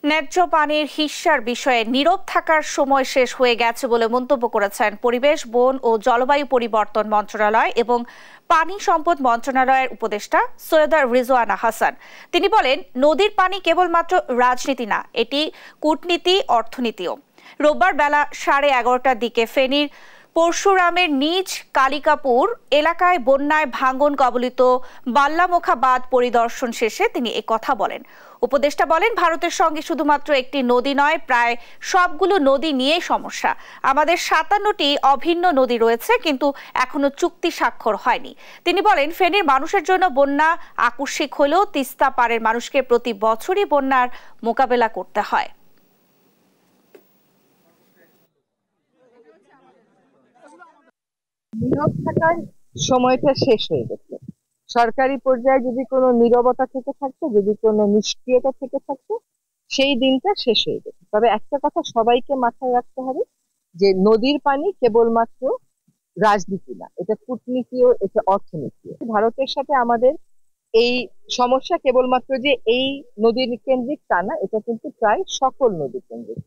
ন্যায্য পানির হিস্যার বিষয়ে নীরব থাকার সময় শেষ হয়ে গেছে বলে মন্তব্য করেছেন পরিবেশ, বন ও জলবায়ু পরিবর্তন মন্ত্রণালয় এবং পানি সম্পদ মন্ত্রণালয়ের উপদেষ্টা সৈয়দা রিজওয়ানা হাসান। তিনি বলেন, নদীর পানি কেবলমাত্র রাজনীতি না, এটি কূটনীতি, অর্থনীতিও। রোববার বেলা 11:30টার দিকে ফেনীর পরশুরামের নিজ কালিকাপুর এলাকায় বন্যায় ভাঙন কবলিত বাল্লামোখা বাঁধ পরিদর্শন শেষে তিনি কথা বলেন। উপদেষ্টা বলেন, ভারতের সঙ্গে শুধুমাত্র একটি নদী নয়, প্রায় সবগুলো নদী নিয়ে সমস্যা। আমাদের 57টি অভিন্ন নদী রয়েছে, কিন্তু এখনো চুক্তি স্বাক্ষর হয়নি। তিনি বলেন, ফেনীর মানুষের জন্য বন্যা আকস্মিক হলেও তিস্তা পাড়ের মানুষকে প্রতি বছরই বন্যার মোকাবেলা করতে হয়। নীরব থাকার সময়টা শেষ হয়ে গেছে। সরকারি পর্যায়ে যদি কোনো নীরবতা থেকে থাকতো, যদি কোনো নিষ্ক্রিয়তা থেকে থাকতো, সেই দিনটা শেষ হয়ে গেছে। তবে একটা কথা সবাইকে মাথায় রাখতে হবে যে নদীর পানি কেবলমাত্র রাজনীতি না, এটা কূটনীতিও, এটা অর্থনীতিও। ভারতের সাথে আমাদের এই সমস্যা কেবলমাত্র যে এই নদীর কেন্দ্রিক তা না, এটা কিন্তু প্রায় সকল নদী কেন্দ্রিক।